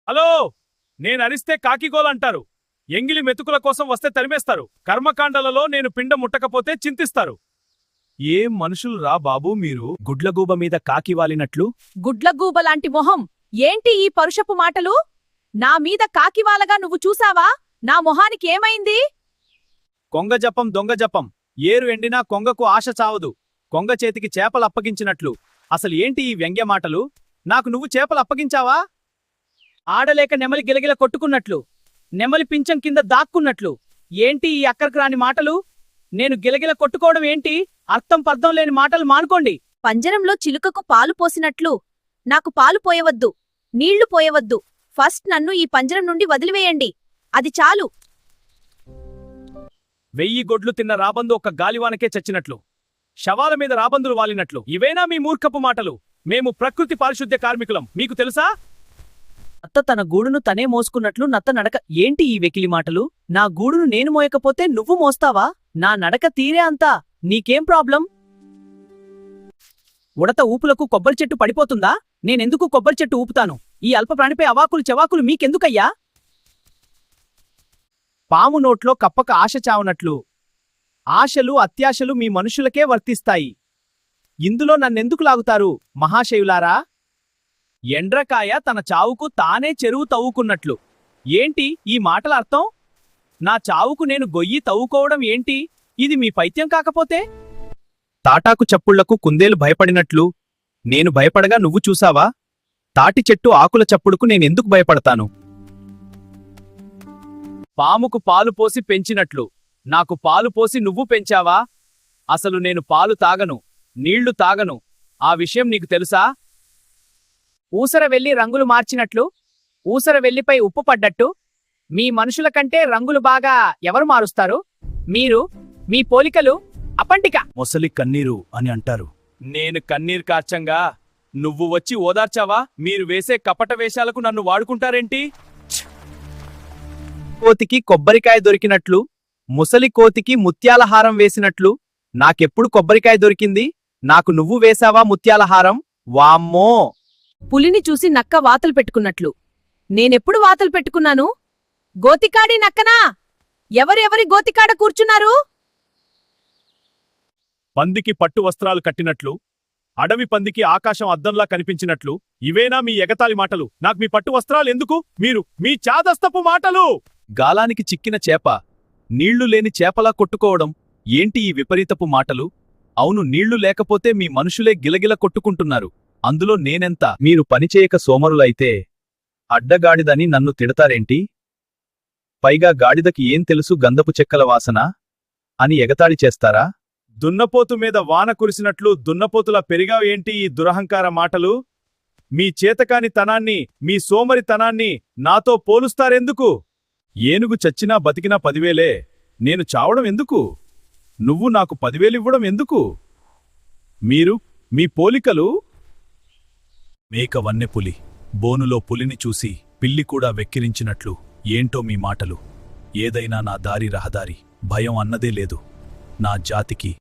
Hello, నేనరిస్తే కాకిగోలంటారు. ఎంగిలి మెతుకుల కోసం వస్తే తరిమేస్తారు. కర్మకాండలలో నేను పిండ ముట్టకపోతే చింతిస్తారు. ఏం మనుషులు రా బాబూ మీరు, గుడ్లగూబ మీద కాకివాలినట్లు. గుడ్లగూబలాంటి మొహం ఏంటి ఈ పరుషపు మాటలు? నా మీద కాకివాలగా నువ్వు చూసావా? నా మొహానికి ఏమైంది? కొంగజపం దొంగజపం, ఏరు ఎండినా కొంగకు ఆశ చావదు. కొంగ చేతికి చేపలు అప్పగించినట్లు. అసలు ఏంటి ఈ వ్యంగ్యమాటలు? నాకు నువ్వు చేపలు అప్పగించావా? ఆడలేక నెమలి గిలగిల కొట్టుకున్నట్లు, నెమలి పించం కింద దాక్కున్నట్లు. ఏంటి ఈ అక్కరకు రాని మాటలు? నేను గిలగిల కొట్టుకోవడం ఏంటి? అర్థం పర్థం లేని మాటలు మానుకోండి. పంజరంలో చిలుకకు పాలు పోసినట్లు నాకు పాలు పోయవద్దు, నీళ్లు పోయవద్దు. ఫస్ట్ నన్ను ఈ పంజరం నుండి వదిలివేయండి, అది చాలు. 1000 గొడ్లు తిన్న రాబందు ఒక్క గాలివానకే చచ్చినట్లు, శవాల మీద రాబందులు వాలినట్లు. ఇవేనా మీ మూర్ఖపు మాటలు? మేము ప్రకృతి పారిశుద్ధ్య కార్మికులం, మీకు తెలుసా? నత్త తన గూడును తనే మోసుకున్నట్లు నత్త నడక. ఏంటి ఈ వెకిలి మాటలు? నా గూడును నేను మోయకపోతే నువ్వు మోస్తావా? నా నడక తీరే అంతా. నీకేం ప్రాబ్లం? ఉడత ఊపులకు కొబ్బరి చెట్టు పడిపోతుందా? నేనెందుకు కొబ్బరి చెట్టు ఊపుతాను? ఈ అల్ప ప్రాణిపై అవాకులు చెవాకులు మీకెందుకయ్యా? పాము నోట్లో కప్పక ఆశ చావనట్లు, ఆశలు అత్యాశలు మీ మనుషులకే వర్తిస్తాయి. ఇందులో నన్నెందుకు లాగుతారు మహాశయులారా? ఎండ్రకాయ తన చావుకు తానే చెరువు తవ్వుకున్నట్లు. ఏంటి ఈ మాటల అర్థం? నా చావుకు నేను గొయ్యి తవ్వుకోవడం ఏంటి? ఇది మీ పైత్యం కాకపోతే? తాటాకు చప్పుళ్లకు కుందేలు భయపడినట్లు నేను భయపడగా నువ్వు చూసావా? తాటి చెట్టు ఆకుల చప్పుడుకు నేనెందుకు భయపడతాను? పాముకు పాలు పోసి పెంచినట్లు నాకు పాలు పోసి నువ్వు పెంచావా? అసలు నేను పాలు తాగను, నీళ్లు తాగను. ఆ విషయం నీకు తెలుసా? ఊసర వెళ్లి రంగులు మార్చినట్లు, ఊసర వెల్లిపై ఉప్పు పడ్డట్టు మీ మనుషుల కంటే రంగులు బాగా ఎవరు మారుస్తారు? మీరు, మీ పోలికలు అపంటిక. మొసలి కన్నీరు అని అంటారు. నేను కన్నీరు కార్చంగా నువ్వు వచ్చి ఓదార్చావా? మీరు వేసే కపట వేషాలకు నన్ను వాడుకుంటారేంటి? కోతికి కొబ్బరికాయ దొరికినట్లు, ముసలి కోతికి ముత్యాలహారం వేసినట్లు నాకెప్పుడు కొబ్బరికాయ దొరికింది? నాకు నువ్వు వేశావా ముత్యాలహారం? వామ్మో! పులిని చూసి నక్క వాతలు పెట్టుకున్నట్లు నేనెప్పుడు వాతలు పెట్టుకున్నాను? గోతికాడి నక్కనా? ఎవరెవరి గోతికాడ కూర్చున్నారు? పందికి పట్టు వస్త్రాలు కట్టినట్లు, అడవి పందికి ఆకాశం అద్దంలా కనిపించినట్లు. ఇవేనా మీ ఎగతాళి మాటలు? నాకు మీ పట్టు వస్త్రాలు ఎందుకు? మీరు మీ చాదస్తపు మాటలు! గాలానికి చిక్కిన చేప నీళ్లు లేని చేపలా కొట్టుకోవడం ఏంటి ఈ విపరీతపు మాటలు? అవును, నీళ్లు లేకపోతే మీ మనుషులే గిలగిల కొట్టుకుంటున్నారు. అందులో నేనెంత? మీరు పనిచేయక సోమరులైతే అడ్డగాడిదని నన్ను తిడతారేంటి? పైగా గాడిదకి ఏం తెలుసు గంధపు చెక్కల వాసన అని ఎగతాళి చేస్తారా? దున్నపోతు మీద వాన కురిసినట్లు దున్నపోతులా పెరిగావు ఏంటి ఈ దురహంకార మాటలు? మీ చేతకాని తనాన్ని, మీ సోమరితనాన్ని నాతో పోలుస్తారెందుకు? ఏనుగు చచ్చినా బతికినా 10,000. నేను చావడం ఎందుకు? నువ్వు నాకు 10,000 ఇవ్వడం ఎందుకు? మీరు, మీ పోలికలు. మేక వన్నెపులి బోనులో పులిని చూసి పిల్లి కూడా వెక్కిరించినట్లు ఏంటో మీ మాటలు? ఏదైనా నా దారి రహదారి, భయం అన్నదే లేదు. నా జాతికి